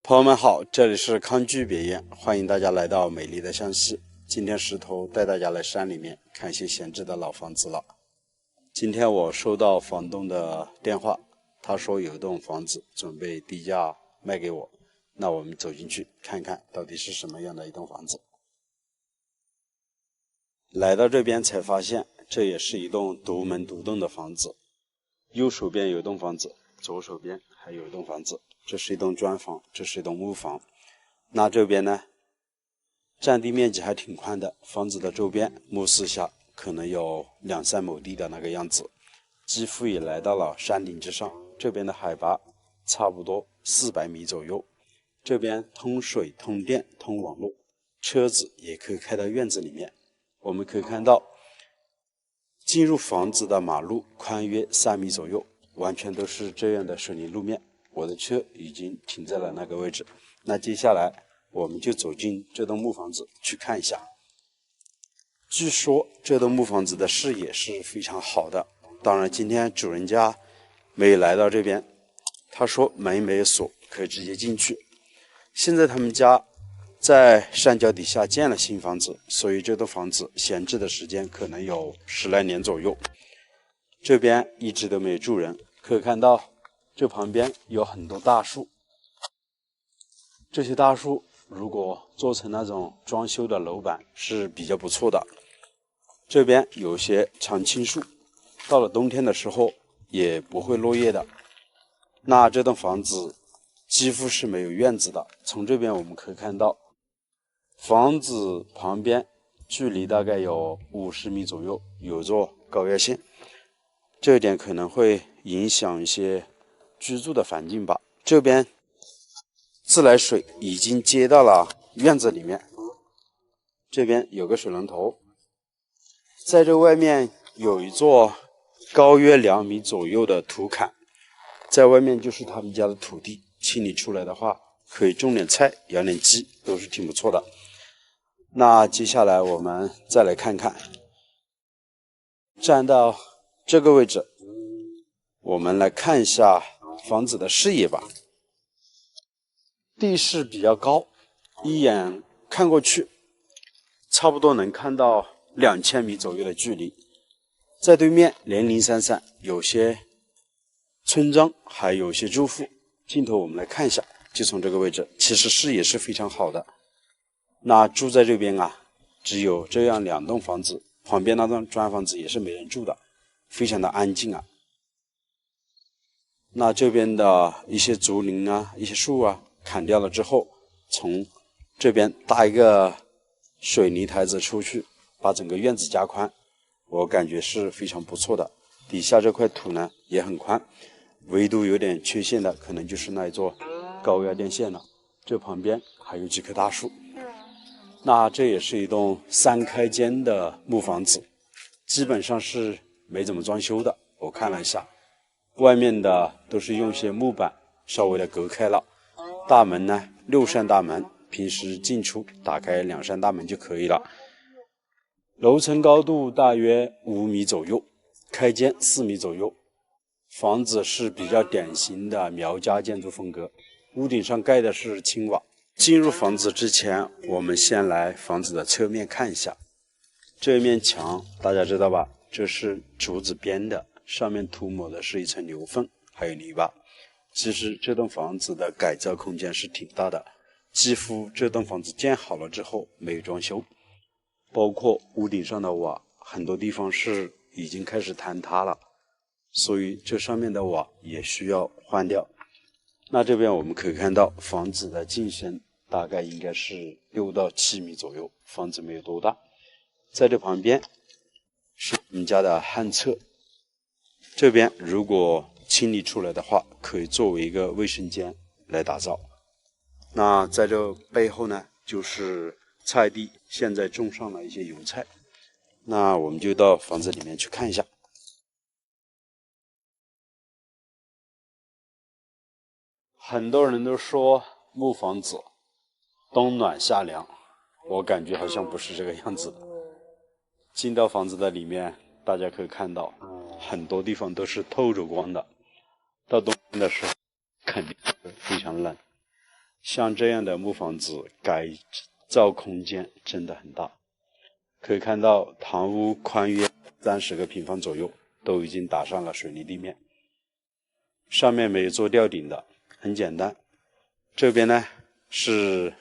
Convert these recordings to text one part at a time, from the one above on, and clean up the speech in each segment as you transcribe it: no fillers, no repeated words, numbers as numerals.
朋友们好，这里是康居别院，欢迎大家来到美丽的湘西。今天石头带大家来山里面看一些闲置的老房子了。今天我收到房东的电话，他说有一栋房子准备低价卖给我，那我们走进去看看到底是什么样的一栋房子。来到这边才发现，这也是一栋独门独栋的房子，右手边有一栋房子，左手边还有一栋房子，这是一栋砖房，这是一栋木房。那这边呢，占地面积还挺宽的，房子的周边目视下可能有2-3亩地的那个样子，几乎也来到了山顶之上。这边的海拔差不多400米左右，这边通水、通电、通网络，车子也可以开到院子里面。我们可以看到，进入房子的马路宽约3米左右，完全都是这样的水泥路面。我的车已经停在了那个位置。那接下来我们就走进这栋木房子去看一下。据说这栋木房子的视野是非常好的，当然今天主人家没有来到这边，他说门没有锁，可以直接进去。现在他们家在山脚底下建了新房子，所以这栋房子闲置的时间可能有10来年左右。这边一直都没有住人，可以看到这旁边有很多大树，这些大树如果做成那种装修的楼板是比较不错的。这边有些常青树，到了冬天的时候也不会落叶的。那这栋房子几乎是没有院子的，从这边我们可以看到，房子旁边距离大概有50米左右有座高压线，这一点可能会影响一些居住的环境吧。这边自来水已经接到了院子里面，这边有个水龙头，在这外面有一座高约2米左右的土坎，在外面就是他们家的土地，清理出来的话可以种点菜，养点鸡，都是挺不错的。那接下来我们再来看看，站到这个位置，我们来看一下房子的视野吧。地势比较高，一眼看过去差不多能看到2000米左右的距离，在对面零零散散有些村庄，还有些住户。镜头我们来看一下，就从这个位置，其实视野是非常好的。那住在这边啊，只有这样2栋房子，旁边那栋砖房子也是没人住的，非常的安静啊。那这边的一些竹林啊，一些树啊砍掉了之后，从这边搭一个水泥台子出去，把整个院子加宽，我感觉是非常不错的。底下这块土呢也很宽，唯独有点缺陷的可能就是那一座高压电线了。这旁边还有几棵大树。那这也是一栋3开间的木房子，基本上是没怎么装修的。我看了一下，外面的都是用些木板稍微的隔开了，大门呢6扇大门，平时进出打开2扇大门就可以了。楼层高度大约5米左右，开间4米左右。房子是比较典型的苗家建筑风格，屋顶上盖的是青瓦。进入房子之前，我们先来房子的侧面看一下。这面墙大家知道吧，这是竹子编的，上面涂抹的是一层牛粪还有泥巴。其实这栋房子的改造空间是挺大的，几乎这栋房子建好了之后没有装修，包括屋顶上的瓦很多地方是已经开始坍塌了，所以这上面的瓦也需要换掉。那这边我们可以看到房子的进深大概应该是6到7米左右，房子没有多大。在这旁边是我们家的旱厕，这边如果清理出来的话，可以作为一个卫生间来打造。那在这背后呢，就是菜地，现在种上了一些油菜。那我们就到房子里面去看一下。很多人都说木房子冬暖夏凉，我感觉好像不是这个样子的。进到房子的里面，大家可以看到很多地方都是透着光的，到冬天的时候肯定是非常冷。像这样的木房子改造空间真的很大，可以看到堂屋宽约30个平方左右，都已经打上了水泥地面，上面没有做吊顶的，很简单。这边呢是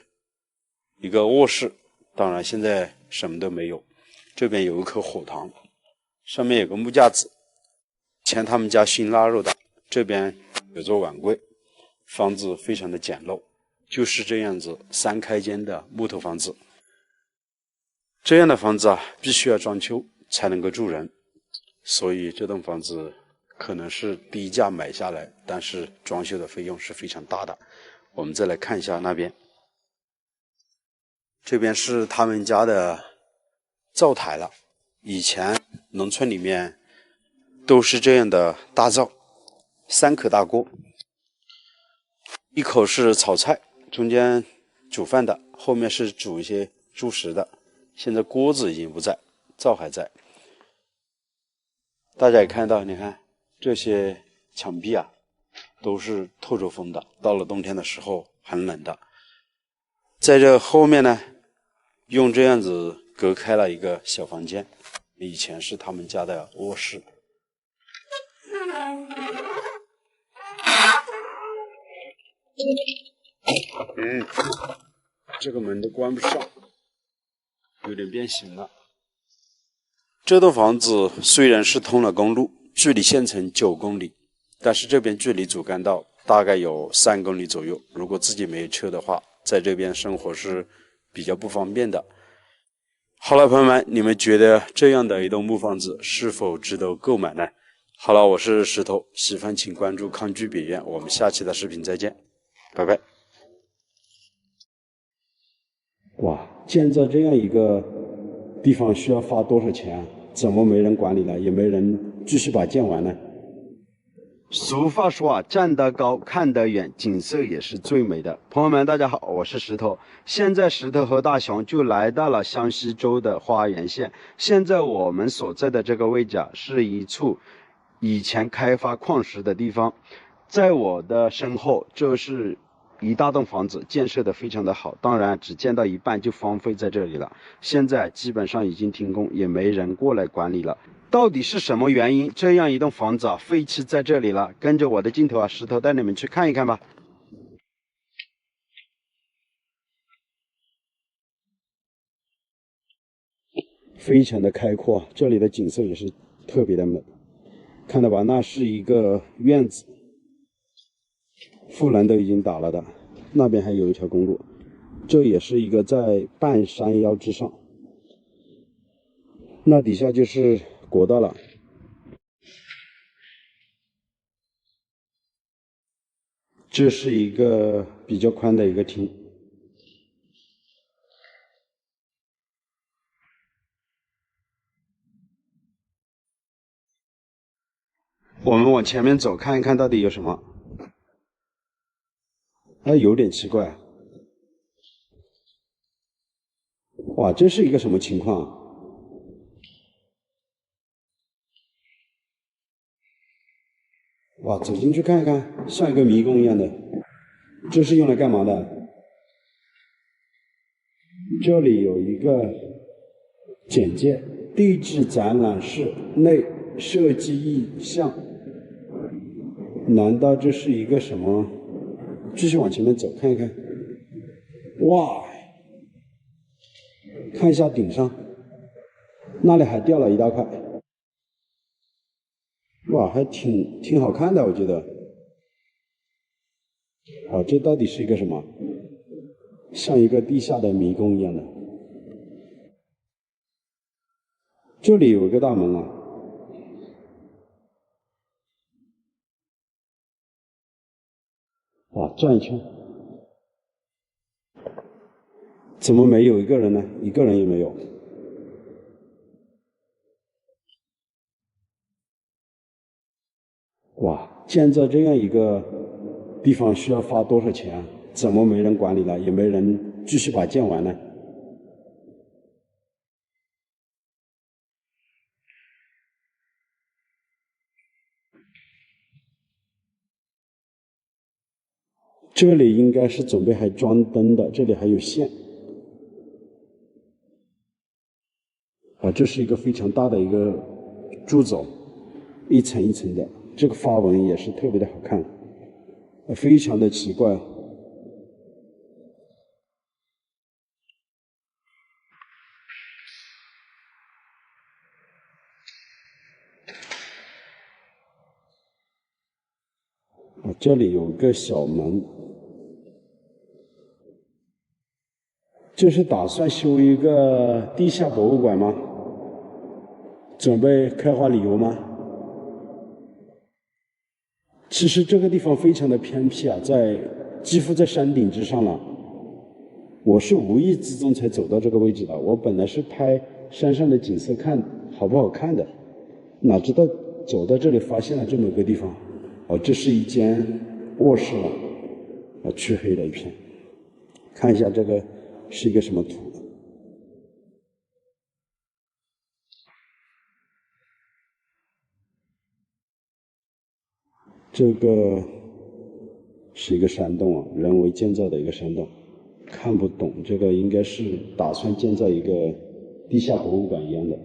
一个卧室，当然现在什么都没有。这边有一口火塘，上面有个木架子，以前他们家熏腊肉的。这边有座碗柜，房子非常的简陋，就是这样子3开间的木头房子。这样的房子啊，必须要装修才能够住人，所以这栋房子可能是低价买下来，但是装修的费用是非常大的。我们再来看一下那边，这边是他们家的灶台了。以前农村里面都是这样的大灶，3口大锅，一口是炒菜，中间煮饭的，后面是煮一些主食的。现在锅子已经不在，灶还在。大家也看到，你看这些墙壁啊，都是透着风的，到了冬天的时候很冷的。在这后面呢，用这样子隔开了一个小房间，以前是他们家的卧室。这个门都关不上，有点变形了。这栋房子虽然是通了公路，距离县城9公里，但是这边距离主干道大概有3公里左右。如果自己没有车的话，在这边生活是比较不方便的。好了，朋友们，你们觉得这样的一栋木房子是否值得购买呢？好了，我是石头，喜欢请关注康居北苑，我们下期的视频再见，拜拜。哇，建造这样一个地方需要花多少钱啊？怎么没人管理了，也没人继续把建完呢？俗话说啊，站得高，看得远，景色也是最美的。朋友们，大家好，我是石头。现在石头和大熊就来到了湘西州的花园县。现在我们所在的这个位置啊，是一处以前开发矿石的地方。在我的身后，这是一大栋房子，建设的非常的好，当然只建到一半就荒废在这里了。现在基本上已经停工，也没人过来管理了。到底是什么原因，这样一栋房子啊废弃在这里了？跟着我的镜头啊，石头带你们去看一看吧。非常的开阔，这里的景色也是特别的美，看到吧？那是一个院子，护栏都已经打了的，那边还有一条公路，这也是一个在半山腰之上，那底下就是国道了。这是一个比较宽的一个厅。我们往前面走，看一看到底有什么。有点奇怪。哇，这是一个什么情况啊？哇，走进去看一看，像一个迷宫一样的。这是用来干嘛的？这里有一个简介：地质展览室内设计意向。难道这是一个什么？继续往前面走，看一看。哇，看一下顶上，那里还掉了一大块。哇，还挺好看的，我觉得。这到底是一个什么？像一个地下的迷宫一样的。这里有一个大门啊。哇，转一圈。怎么没有一个人呢？一个人也没有。哇，建造这样一个地方需要花多少钱啊？怎么没人管理了，也没人继续把建完呢？这里应该是准备还装灯的，这里还有线。这是一个非常大的一个柱子，一层一层的，这个花纹也是特别的好看，非常的奇怪。这里有个小门，这是打算修一个地下博物馆吗？准备开发旅游吗？其实这个地方非常的偏僻啊，几乎在山顶之上了。我是无意之中才走到这个位置的，我本来是拍山上的景色看好不好看的，哪知道走到这里发现了这么一个地方。这是一间卧室了，黢黑了一片。看一下这个是一个什么图？这个是一个山洞啊，人为建造的一个山洞，看不懂，这个应该是打算建造一个地下博物馆一样的。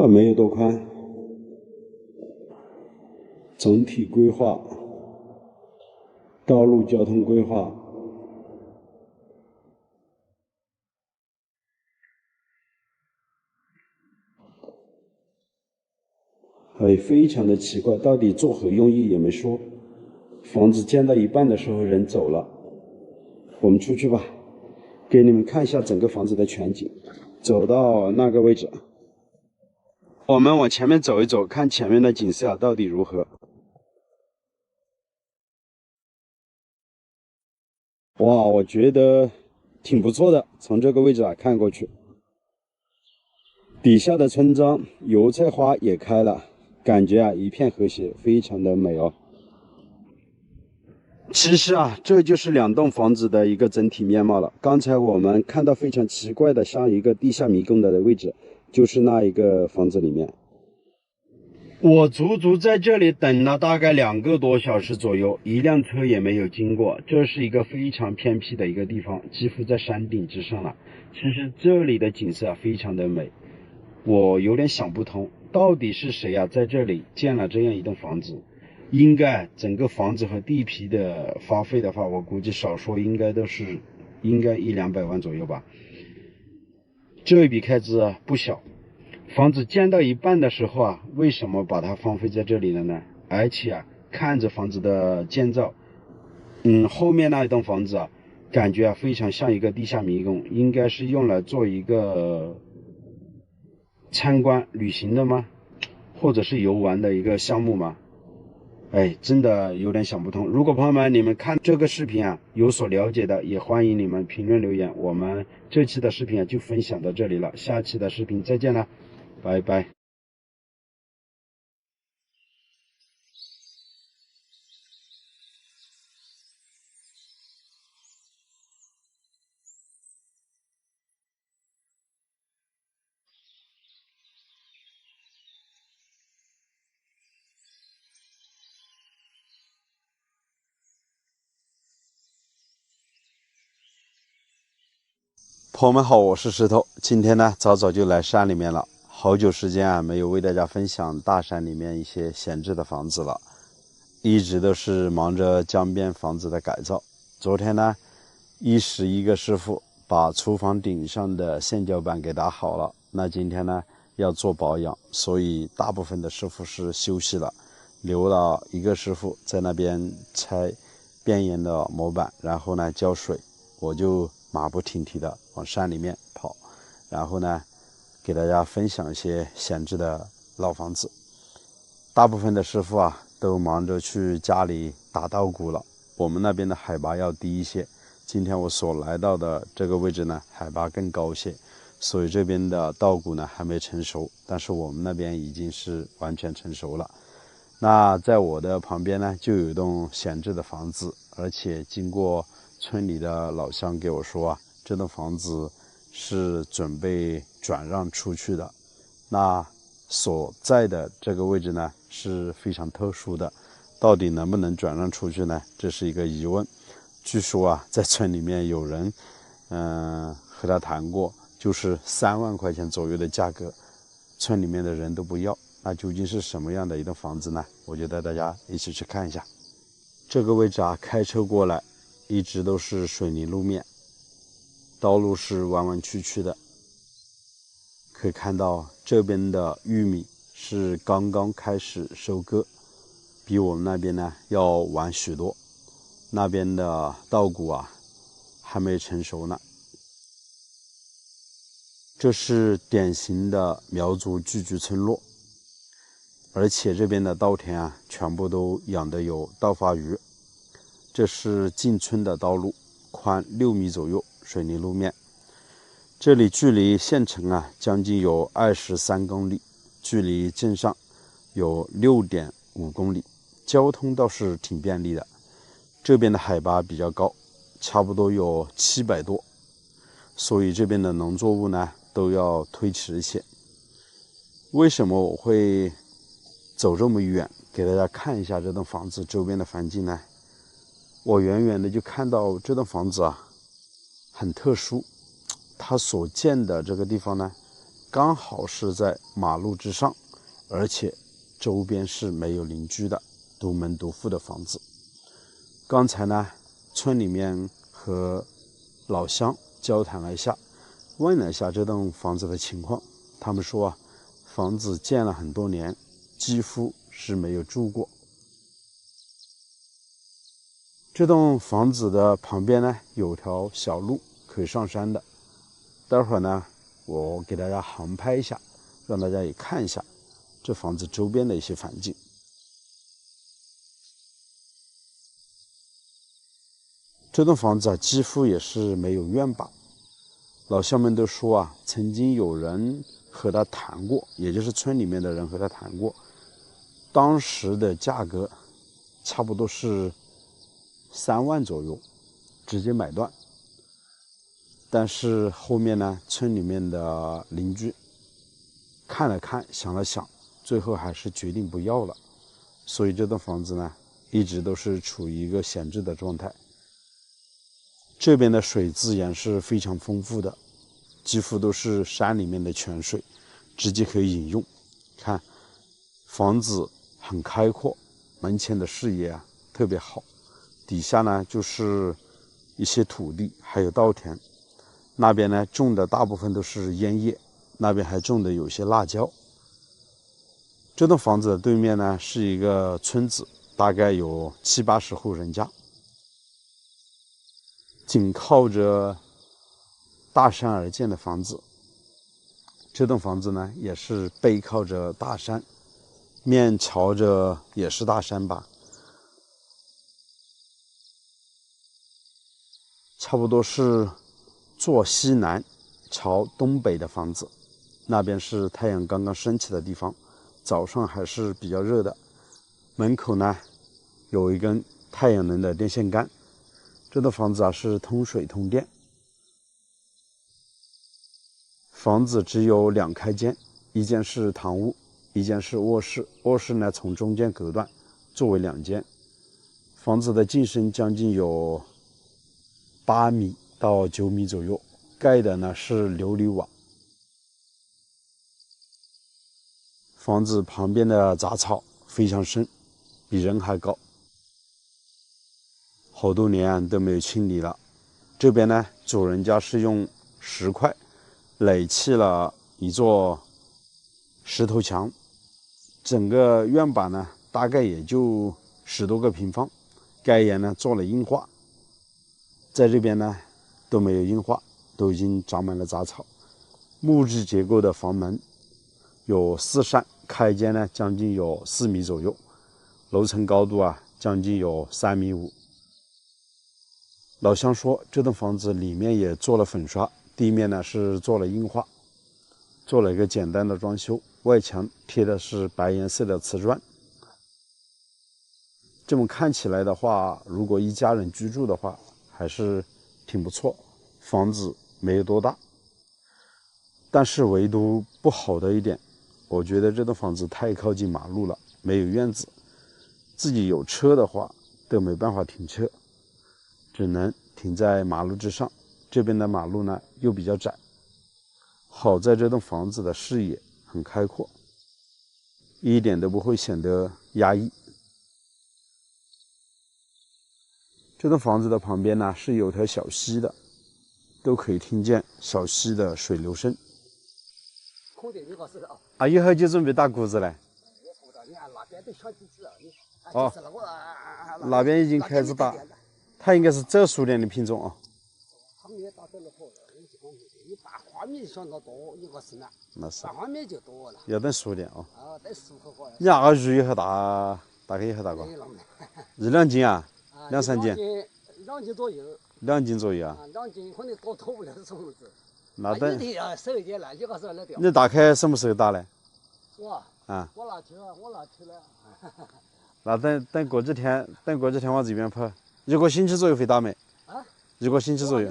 没有多宽。总体规划，道路交通规划。非常的奇怪，到底作何用意也没说。房子建到一半的时候人走了，我们出去吧，给你们看一下整个房子的全景。走到那个位置，我们往前面走一走，看前面的景色到底如何。哇，我觉得挺不错的，从这个位置看过去，底下的村庄油菜花也开了，感觉一片和谐，非常的美哦。其实这就是两栋房子的一个整体面貌了。刚才我们看到非常奇怪的，像一个地下迷宫的位置，就是那一个房子里面。我足足在这里等了大概2个多小时左右，一辆车也没有经过。这是一个非常偏僻的一个地方，几乎在山顶之上了。其实这里的景色非常的美，我有点想不通，到底是谁在这里建了这样一栋房子？应该整个房子和地皮的花费的话，我估计少说应该100-200万左右吧。这一笔开支不小。房子建到一半的时候为什么把它荒废在这里了呢？而且看着房子的建造，后面那一栋房子感觉非常像一个地下迷宫，应该是用来做一个参观旅行的吗？或者是游玩的一个项目吗？真的有点想不通。如果朋友们你们看这个视频有所了解的，也欢迎你们评论留言。我们这期的视频就分享到这里了，下期的视频再见了，拜拜。朋友们好，我是石头。今天呢，早早就来山里面了，好久时间没有为大家分享大山里面一些闲置的房子了，一直都是忙着江边房子的改造。昨天呢，一个师傅把厨房顶上的线脚板给打好了，那今天呢要做保养，所以大部分的师傅是休息了，留了一个师傅在那边拆边沿的模板，然后呢浇水，我就马不停蹄的往山里面跑，然后呢给大家分享一些闲置的老房子。大部分的师傅都忙着去家里打稻谷了，我们那边的海拔要低一些，今天我所来到的这个位置呢海拔更高些，所以这边的稻谷呢还没成熟，但是我们那边已经是完全成熟了。那在我的旁边呢就有一栋闲置的房子，而且经过村里的老乡给我说这栋房子是准备转让出去的，那所在的这个位置呢是非常特殊的，到底能不能转让出去呢？这是一个疑问。据说啊，在村里面有人和他谈过，就是3万块钱左右的价格，村里面的人都不要。那究竟是什么样的一栋房子呢？我就带大家一起去看一下。这个位置啊，开车过来一直都是水泥路面，道路是弯弯曲曲的。可以看到这边的玉米是刚刚开始收割，比我们那边呢要晚许多。那边的稻谷啊还没成熟呢。这是典型的苗族聚居村落，而且这边的稻田啊全部都养的有稻花鱼。这是进村的道路，宽6米左右，水泥路面。这里距离县城啊将近有23公里，距离镇上有6.5公里，交通倒是挺便利的。这边的海拔比较高，差不多有700多，所以这边的农作物呢都要推迟一些。为什么我会走这么远给大家看一下这栋房子周边的环境呢？我远远的就看到这栋房子啊很特殊，它所建的这个地方呢刚好是在马路之上，而且周边是没有邻居的独门独户的房子。刚才呢村里面和老乡交谈了一下，问了一下这栋房子的情况，他们说啊，房子建了很多年，几乎是没有住过。这栋房子的旁边呢有条小路可以上山的，待会儿呢我给大家航拍一下，让大家也看一下这房子周边的一些环境。这栋房子啊几乎也是没有院坝，老乡们都说啊，曾经有人和他谈过，也就是村里面的人和他谈过，当时的价格差不多是3万左右，直接买断。但是后面呢，村里面的邻居看了看，想了想，最后还是决定不要了。所以这栋房子呢，一直都是处于一个闲置的状态。这边的水资源是非常丰富的，几乎都是山里面的泉水，直接可以饮用。看，房子很开阔，门前的视野啊特别好，底下呢就是一些土地，还有稻田。那边呢种的大部分都是烟叶，那边还种的有些辣椒。这栋房子的对面呢是一个村子，大概有70-80户人家。紧靠着大山而建的房子，这栋房子呢也是背靠着大山，面朝着也是大山吧，差不多是坐西南朝东北的房子。那边是太阳刚刚升起的地方，早上还是比较热的。门口呢有一根太阳能的电线杆。这栋房子啊是通水通电，房子只有2开间，一间是堂屋，一间是卧室。卧室呢从中间隔断，作为2间。房子的进深将近有8米到9米左右，盖的呢是琉璃瓦。房子旁边的杂草非常深，比人还高。好多年都没有清理了。这边呢，主人家是用石块垒砌了一座石头墙，整个院坝呢大概也就10多个平方，盖檐呢做了硬化，在这边呢都没有硬化，都已经长满了杂草。木质结构的房门有4扇，开间呢将近有4米左右，楼层高度啊将近有3.5米。老乡说，这栋房子里面也做了粉刷，地面呢是做了硬化，做了一个简单的装修，外墙贴的是白颜色的瓷砖。这么看起来的话，如果一家人居住的话，还是挺不错。房子没有多大，但是唯独不好的一点，我觉得这栋房子太靠近马路了，没有院子，自己有车的话都没办法停车，只能停在马路之上。这边的马路呢又比较窄，好在这栋房子的视野很开阔，一点都不会显得压抑。这栋房子的旁边呢是有条小溪的，都可以听见小溪的水流声。啊，一会儿就准备打谷子了。哦，那边已经开始打，它应该是早熟点的品种啊。你大花米想到多，你个是呢？那是。大花米就多了。要等熟点啊。啊，等熟可好。你那个鱼一盒大概一盒大个？1-2斤啊？2-3斤？2斤左右。2斤左右啊？2斤可能多脱不了是什么子？那等。你要收一点来，你个时候来钓。你大概什么时候打呢？我啊。我拿去了。那等过几天往这边跑，1个星期左右会打没？啊？1个星期左右。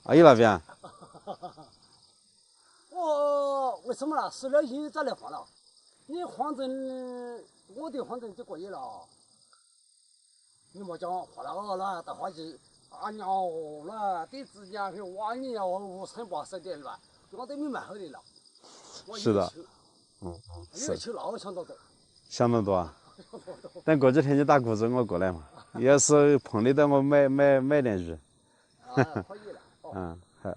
啊，有那边啊？我为什么啦？10年前再来放了，你放正我的放正几个月了，你莫讲花了那到花季啊鸟了，对自己去挖你啊，5、3、8、10点了，我都没买好的了。是的。是。去老想到多。想得多啊！等过几天你打谷子，我过来嘛。要是碰得到我买点鱼。可以了。嗯，好。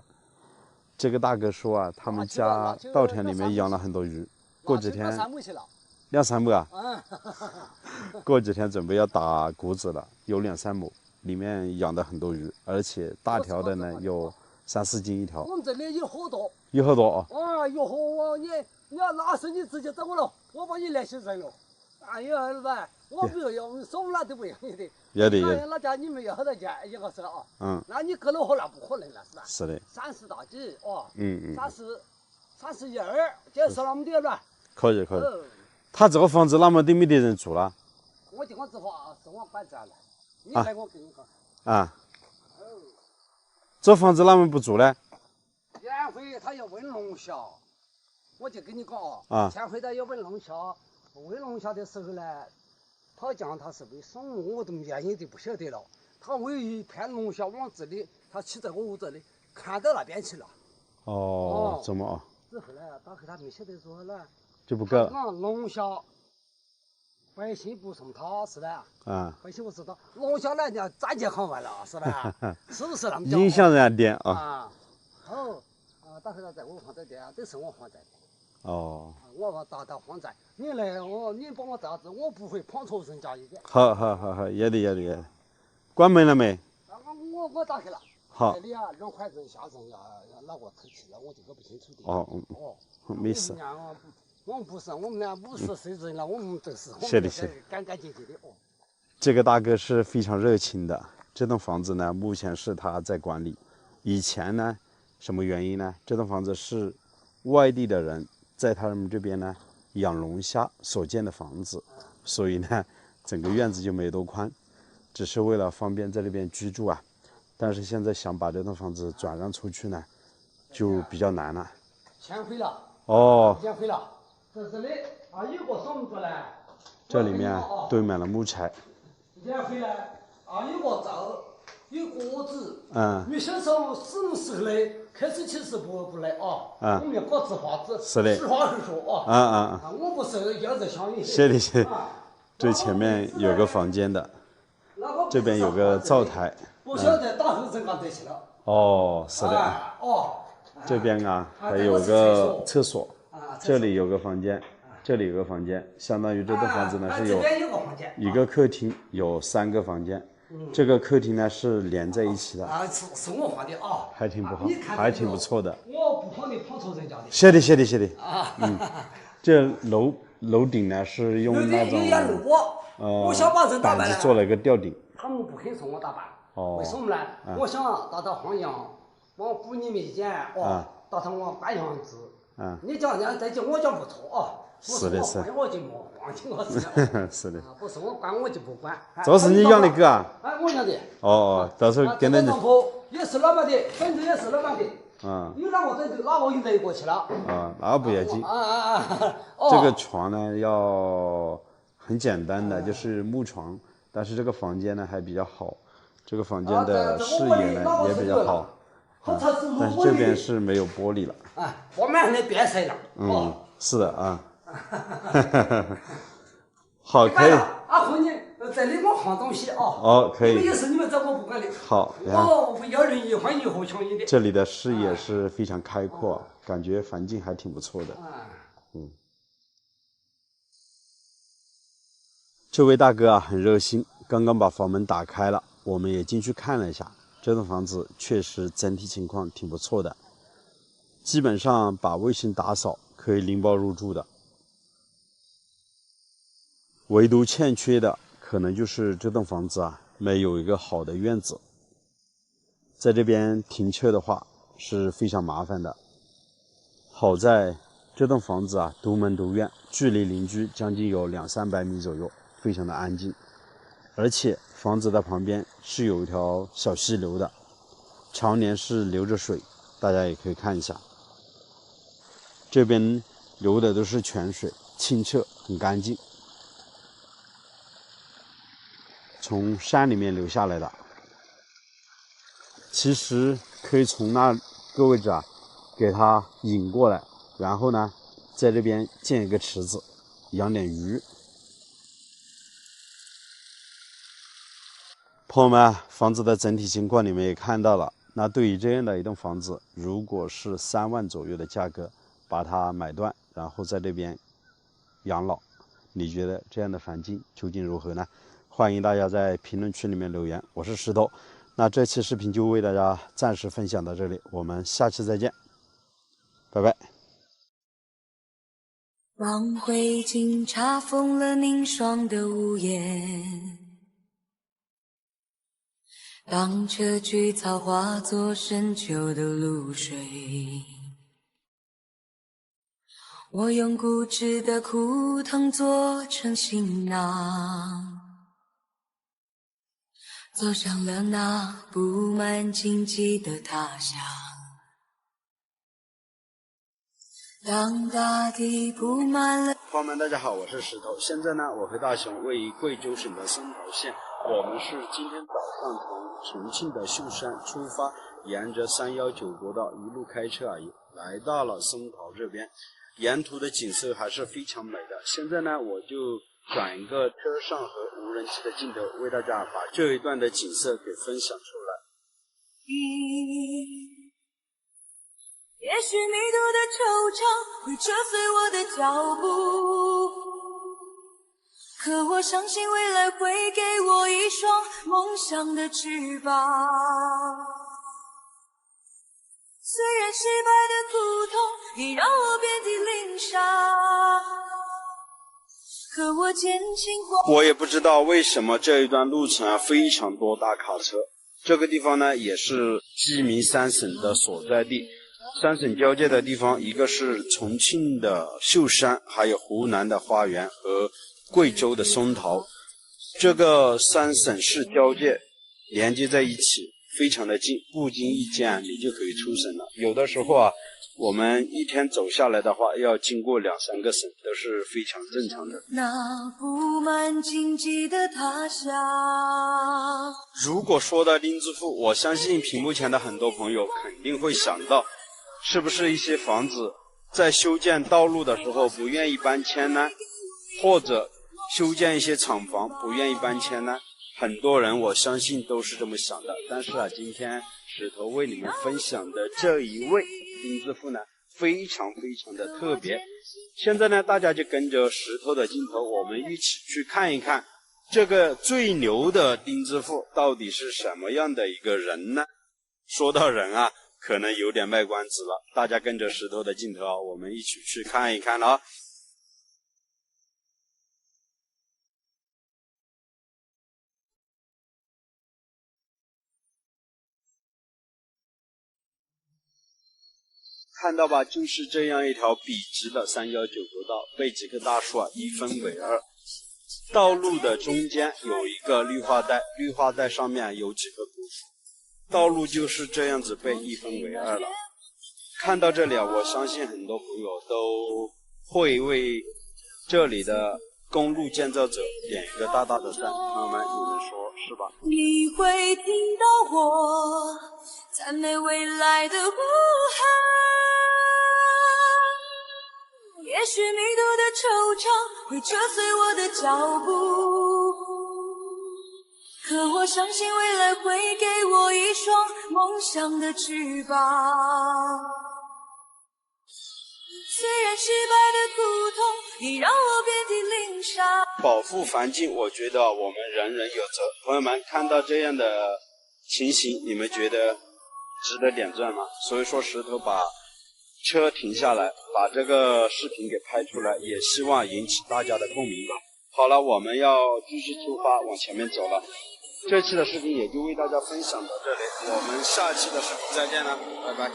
这个大哥说啊，他们家稻田里面养了很多鱼，过几天2-3亩啊。过几天准备要打谷子了，有2-3亩，里面养的很多鱼，而且大条的呢有3-4斤一条。我们这里有好多。有好多啊。啊，有好你要哪时你直接找我了，我把你联系人了。哎呀，老板，我不要，什么那都不要你的。要的。那家你们要好多钱一个是啊。嗯。那你搁了后那不可能了，是吧？是的。30大几哦。嗯。31就是那么点了。可以。他这个房子那么都没得人住了。我这个子话是我管家了，你来我给你讲。啊。这房子那么不住呢？前回他要问龙虾，我就跟你讲啊。前回他要问龙虾。喂龙虾的时候呢，他讲他是为什么我都原因都不晓得了。他为一片龙虾往这里，他骑在我屋子里看到那边去了。哦，怎么啊？之后呢，当时他没晓得说呢，就不搞。龙虾，百姓不送他是吧？啊。百姓不送他，龙虾呢要攒钱看完了是吧？是不是那么讲？影响人家点啊。啊。当时他在我房子店都是我还债。哦。我打还债，你来你帮我这样子，我不会碰错人家一点。好，要得。关门了没？我打开了。好。这里啊，让快人下人要哪个偷吃了，我这个不清楚的。哦，没事。我们不是，我们俩50岁人了，我们都是。是的。干干净净的哦。这个大哥是非常热情的。这栋房子呢，目前是他在管理。以前呢，什么原因呢？这栋房子是外地的人在他们这边呢养龙虾所建的房子，所以呢，整个院子就没多宽，只是为了方便在这边居住啊。但是现在想把这栋房子转让出去呢，就比较难了。迁回了。哦。迁回了。在这里啊，有个什么子呢？这里面堆满了木材。迁回来啊，有个灶，有锅子。嗯。你小时候什么时候来？开始其实不来啊。我们要搞实话子。是的。实话实说啊。我不是要在乡里。是的。最前面有个房间的，这边有个灶台。不晓得打后人干这去了。哦，是的。这边啊还有个厕所，这里有个房间，这里有个房间，相当于这栋房子呢是有一个客厅，有3个房间。这个客厅呢是连在一起的。是我画的啊。还挺不错的。我不怕你碰错人家的。谢的。这楼顶呢是用那种板子做了一个吊顶。他们不肯送我打板。为什么呢？我想到黄杨，我补你们一点到他我搬样子。你讲人家再讲我讲不错啊。是的。我就没放弃我是。是的。不是我管我就不管。这是你养的狗啊？我养的。到时候跟着你。也是老板的，反正也是老板的。啊。你那我就得过去了。啊，那不要紧。这个床呢要很简单的，就是木床，但是这个房间呢还比较好，这个房间的视野呢也比较好。但是这边是没有玻璃了。我们还得变色了。是的啊。好，可以。后天在里面放东西可以。有事你们找我不管的。好，我要人一欢一和强一点。这里的视野是非常开阔，感觉环境还挺不错的。这位大哥啊很热心，刚刚把房门打开了，我们也进去看了一下。这栋房子确实整体情况挺不错的，基本上把卫生打扫可以拎包入住的。唯独欠缺的可能就是这栋房子啊没有一个好的院子，在这边停车的话是非常麻烦的。好在这栋房子啊独门独院，距离邻居将近有200-300米左右，非常的安静。而且房子的旁边是有一条小溪流的，常年是流着水，大家也可以看一下。这边流的都是泉水，清澈很干净，从山里面流下来的。其实可以从那个位置啊给它引过来，然后呢在这边建一个池子，养点鱼。朋友们，房子的整体情况你们也看到了。那对于这样的一栋房子，如果是3万左右的价格把它买断，然后在这边养老，你觉得这样的环境究竟如何呢？欢迎大家在评论区里面留言。我是石头，那这期视频就为大家暂时分享到这里，我们下期再见，拜拜。望灰烬查封了凝霜的屋檐，当车菊草化作深秋的露水，我用固执的枯藤做成行囊，走上了那布满荆棘的他乡。当大地布满了。朋友们，大家好，我是石头。现在呢，我和大雄位于贵州省的松桃县。我们是今天早上从重庆的秀山出发，沿着319国道一路开车而已，来到了松桃这边。沿途的景色还是非常美的。现在呢，我就转一个车上和无人机的镜头，为大家把这一段的景色给分享出来。也许迷途的惆怅会折碎我的脚步，可我相信未来会给我一双梦想的翅膀。虽然失败的苦痛已让我遍体鳞伤，可我坚信我也不知道为什么这一段路程啊非常多大卡车。这个地方呢也是鸡鸣3省的所在地。3省交界的地方，一个是重庆的秀山，还有湖南的花园和贵州的松桃。这个3省市交界连接在一起，非常的近，不经意间你就可以出省了。有的时候啊，我们一天走下来的话，要经过2-3个省，都是非常正常的。那布满荆棘的他乡。如果说到钉子户，我相信屏幕前的很多朋友肯定会想到，是不是一些房子在修建道路的时候不愿意搬迁呢？或者修建一些厂房不愿意搬迁呢？很多人我相信都是这么想的。但是啊，今天石头为你们分享的这一位钉子户呢，非常非常的特别。现在呢，大家就跟着石头的镜头，我们一起去看一看这个最牛的钉子户到底是什么样的一个人呢？说到人啊，可能有点卖关子了，大家跟着石头的镜头啊，我们一起去看一看啊。看到吧，就是这样一条笔直的319国道，被几棵大树啊一分为二。道路的中间有一个绿化带，绿化带上面有几棵古树，道路就是这样子被一分为二了。看到这里啊，我相信很多朋友都会为这里的公路建造者点一个大大的赞，朋友们，你们说是吧？你会听到我赞美未来的呼喊，也许迷途的惆怅会折碎我的脚步，可我相信未来会给我一双梦想的翅膀。虽然失败的苦痛已让我遍体鳞伤，保护环境，我觉得我们人人有责。朋友们，看到这样的情形，你们觉得值得点赞吗？所以说石头把车停下来，把这个视频给拍出来，也希望引起大家的共鸣吧。好了，我们要继续出发往前面走了。这期的视频也就为大家分享到这里，我们下期的视频再见了，拜拜。